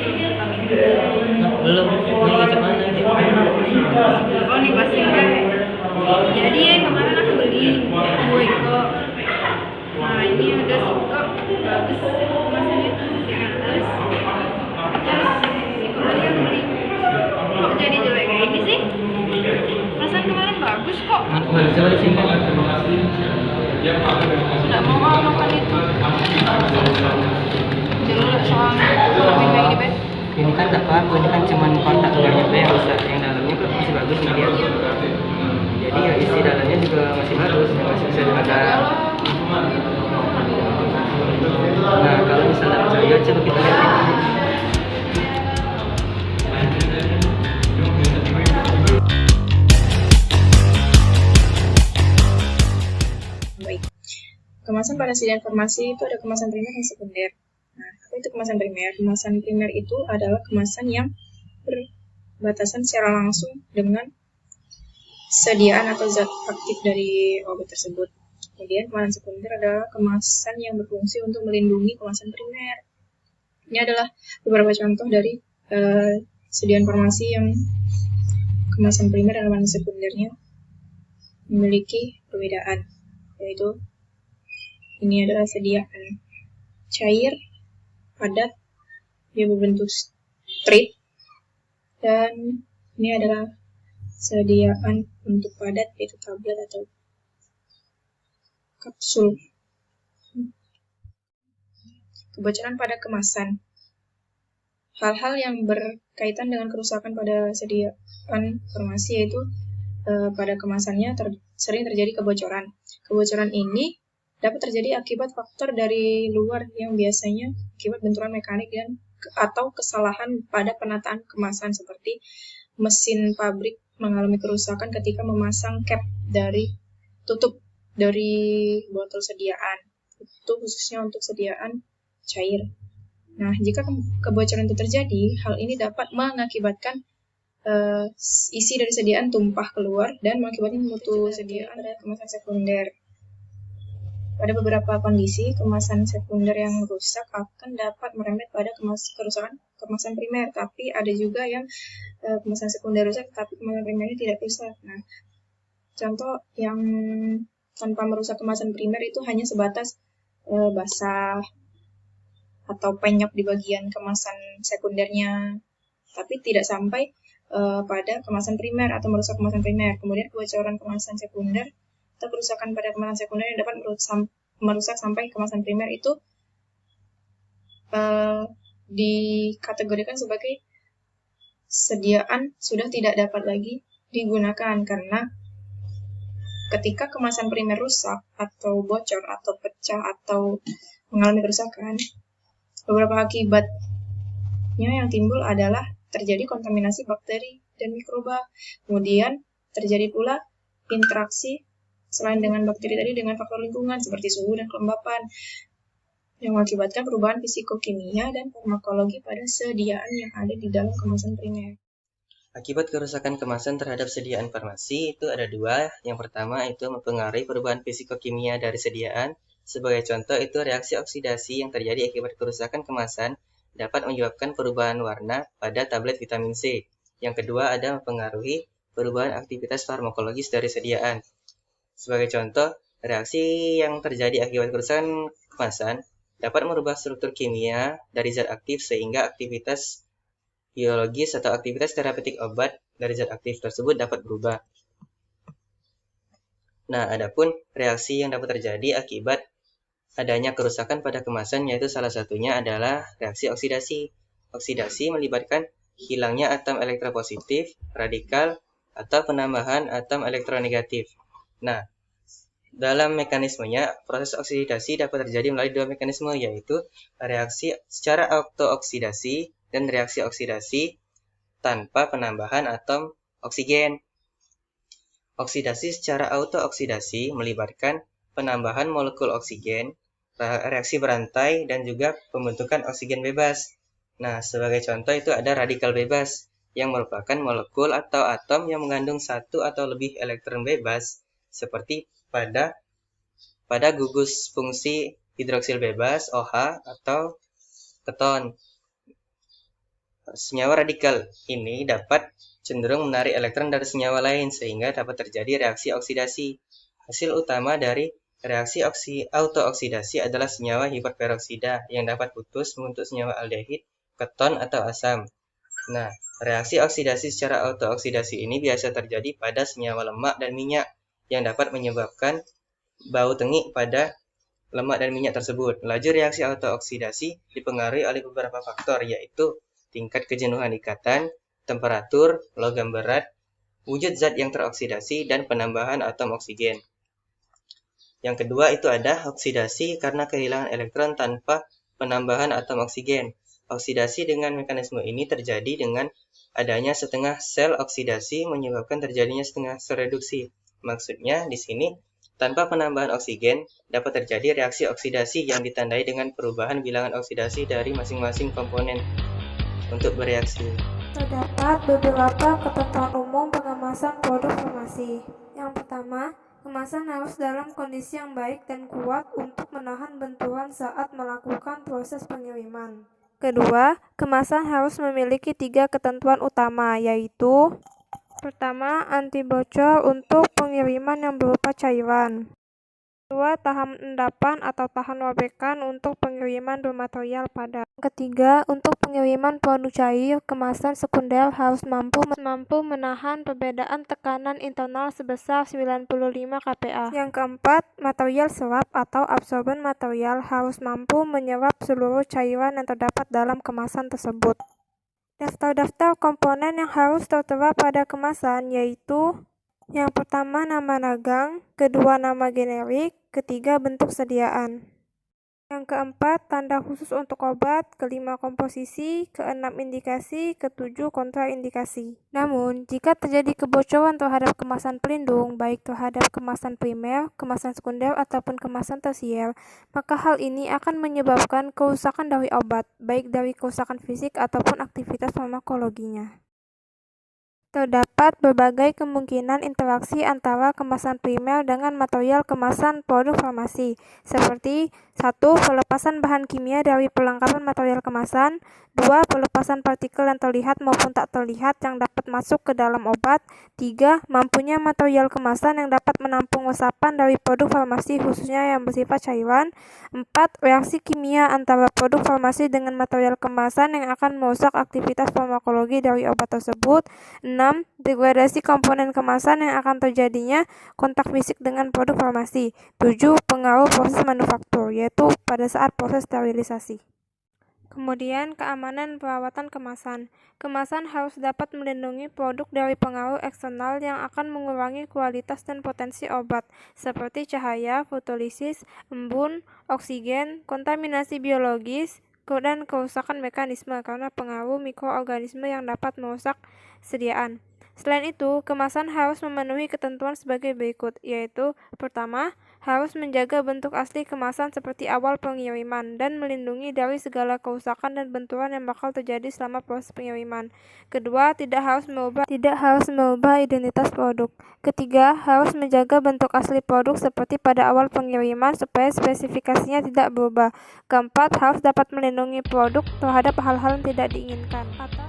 Nah, belum. Ini ngecek mana? Oh nih pasti deh. Jadi kemarin aku beli 2 iko. Nah ini udah suka bagus kemasannya tuh di atas. Terus iko tadi yang beli kok jadi jelek kayak ini sih? Perasaan kemarin bagus kok. Coba di sini. Nggak mau makan itu. Jelek soalnya. Kalau kayak gini Be. Ini kan tak apa, ini kan cuman kotak luarnya tuh yang rusak, yang dalamnya kok masih bagus nih dia. Jadi ya isi dalamnya juga masih bagus, masih bisa dipakai. Nah kalau misalnya percaya, coba kita lihat. Baik. Kemasan pada sediaan farmasi itu ada kemasan primer dan sekunder. Nah, apa itu kemasan primer? Kemasan primer itu adalah kemasan yang berbatasan secara langsung dengan sediaan atau zat aktif dari obat tersebut. Kemudian kemasan sekunder adalah kemasan yang berfungsi untuk melindungi kemasan primer. Ini adalah beberapa contoh dari sediaan farmasi yang kemasan primer dan kemasan sekundernya memiliki perbedaan, yaitu ini adalah sediaan cair, padat, dia berbentuk strip, dan ini adalah sediaan untuk padat yaitu tablet atau kapsul. Kebocoran pada kemasan. Hal-hal yang berkaitan dengan kerusakan pada sediaan farmasi yaitu pada kemasannya sering terjadi kebocoran. Kebocoran ini dapat terjadi akibat faktor dari luar yang biasanya akibat benturan mekanik atau kesalahan pada penataan kemasan seperti mesin pabrik mengalami kerusakan ketika memasang cap dari tutup dari botol sediaan. Itu khususnya untuk sediaan cair. Nah, jika kebocoran itu terjadi, hal ini dapat mengakibatkan isi dari sediaan tumpah keluar dan mengakibatkan mutu sediaan pada kemasan sekunder. Pada beberapa kondisi, kemasan sekunder yang rusak akan dapat merembet pada kerusakan kemasan primer, tapi ada juga yang kemasan sekunder rusak tapi kemasan primernya tidak rusak. Nah, contoh yang tanpa merusak kemasan primer itu hanya sebatas basah atau penyok di bagian kemasan sekundernya, tapi tidak sampai pada kemasan primer atau merusak kemasan primer. Kemudian kebocoran kemasan sekunder atau kerusakan pada kemasan sekunder yang dapat merusak sampai kemasan primer itu dikategorikan sebagai sediaan sudah tidak dapat lagi digunakan, karena ketika kemasan primer rusak atau bocor atau pecah atau mengalami kerusakan, beberapa akibatnya yang timbul adalah terjadi kontaminasi bakteri dan mikroba. Kemudian terjadi pula interaksi selain dengan bakteri tadi dengan faktor lingkungan seperti suhu dan kelembapan yang mengakibatkan perubahan fisikokimia dan farmakologi pada sediaan yang ada di dalam kemasan primer. Akibat kerusakan kemasan terhadap sediaan farmasi itu ada dua. Yang pertama itu mempengaruhi perubahan fisikokimia dari sediaan. Sebagai contoh itu reaksi oksidasi yang terjadi akibat kerusakan kemasan dapat menyebabkan perubahan warna pada tablet vitamin C. Yang kedua ada mempengaruhi perubahan aktivitas farmakologis dari sediaan. Sebagai contoh, reaksi yang terjadi akibat kerusakan kemasan dapat merubah struktur kimia dari zat aktif sehingga aktivitas biologis atau aktivitas terapeutik obat dari zat aktif tersebut dapat berubah. Nah, adapun reaksi yang dapat terjadi akibat adanya kerusakan pada kemasan yaitu salah satunya adalah reaksi oksidasi. Oksidasi melibatkan hilangnya atom elektropositif, radikal, atau penambahan atom elektronegatif. Nah, dalam mekanismenya, proses oksidasi dapat terjadi melalui dua mekanisme, yaitu reaksi secara autooksidasi dan reaksi oksidasi tanpa penambahan atom oksigen. Oksidasi secara autooksidasi melibatkan penambahan molekul oksigen, reaksi berantai, dan juga pembentukan oksigen bebas. Nah, sebagai contoh itu ada radikal bebas, yang merupakan molekul atau atom yang mengandung satu atau lebih elektron bebas, seperti pada gugus fungsi hidroksil bebas OH atau keton. Senyawa radikal ini dapat cenderung menarik elektron dari senyawa lain sehingga dapat terjadi reaksi oksidasi. Hasil utama dari reaksi autooksidasi adalah senyawa hiperperoksida yang dapat putus membentuk senyawa aldehid, keton, atau asam. Nah, reaksi oksidasi secara autooksidasi ini biasa terjadi pada senyawa lemak dan minyak yang dapat menyebabkan bau tengik pada lemak dan minyak tersebut. Laju reaksi autooksidasi dipengaruhi oleh beberapa faktor, yaitu tingkat kejenuhan ikatan, temperatur, logam berat, wujud zat yang teroksidasi, dan penambahan atom oksigen. Yang kedua itu ada oksidasi karena kehilangan elektron tanpa penambahan atom oksigen. Oksidasi dengan mekanisme ini terjadi dengan adanya setengah sel oksidasi menyebabkan terjadinya setengah sel reduksi. Maksudnya di sini tanpa penambahan oksigen dapat terjadi reaksi oksidasi yang ditandai dengan perubahan bilangan oksidasi dari masing-masing komponen untuk bereaksi. Terdapat beberapa ketentuan umum pengemasan produk farmasi. Yang pertama, kemasan harus dalam kondisi yang baik dan kuat untuk menahan benturan saat melakukan proses pengiriman. Kedua, kemasan harus memiliki 3 ketentuan utama, yaitu pertama, anti bocor untuk pengiriman yang berupa cairan. Kedua, tahan endapan atau tahan robekan untuk pengiriman bermaterial padat. Ketiga, untuk pengiriman produk cair, kemasan sekunder harus mampu menahan perbedaan tekanan internal sebesar 95 kPa. Yang keempat, material serap atau absorben material harus mampu menyerap seluruh cairan yang terdapat dalam kemasan tersebut. Daftar-daftar komponen yang harus tertera pada kemasan yaitu yang pertama nama dagang, kedua nama generik, ketiga bentuk sediaan. Yang keempat tanda khusus untuk obat, kelima komposisi, keenam indikasi, ketujuh kontraindikasi. Namun, jika terjadi kebocoran terhadap kemasan pelindung, baik terhadap kemasan primer, kemasan sekunder, ataupun kemasan tersier, maka hal ini akan menyebabkan kerusakan dari obat, baik dari kerusakan fisik ataupun aktivitas farmakologinya. Terdapat berbagai kemungkinan interaksi antara kemasan primer dengan material kemasan produk farmasi, seperti 1. Pelepasan bahan kimia dari perlengkapan material kemasan. 2. Pelepasan partikel yang terlihat maupun tak terlihat yang dapat masuk ke dalam obat. 3. Mampunya material kemasan yang dapat menampung resapan dari produk farmasi khususnya yang bersifat cairan. 4. Reaksi kimia antara produk farmasi dengan material kemasan yang akan merusak aktivitas farmakologi dari obat tersebut. 6. Degradasi komponen kemasan yang akan terjadinya kontak fisik dengan produk farmasi. 7. Pengaruh proses manufaktur, yaitu pada saat proses sterilisasi. Kemudian, keamanan perawatan kemasan. Kemasan harus dapat melindungi produk dari pengaruh eksternal yang akan mengurangi kualitas dan potensi obat, seperti cahaya, fotolisis, embun, oksigen, kontaminasi biologis, dan kerusakan mekanisme karena pengaruh mikroorganisme yang dapat merusak sediaan. Selain itu, kemasan harus memenuhi ketentuan sebagai berikut, yaitu pertama, harus menjaga bentuk asli kemasan seperti awal pengiriman dan melindungi dari segala kerusakan dan benturan yang bakal terjadi selama proses pengiriman. Kedua, tidak harus merubah identitas produk. Ketiga, harus menjaga bentuk asli produk seperti pada awal pengiriman supaya spesifikasinya tidak berubah. Keempat, harus dapat melindungi produk terhadap hal-hal yang tidak diinginkan atau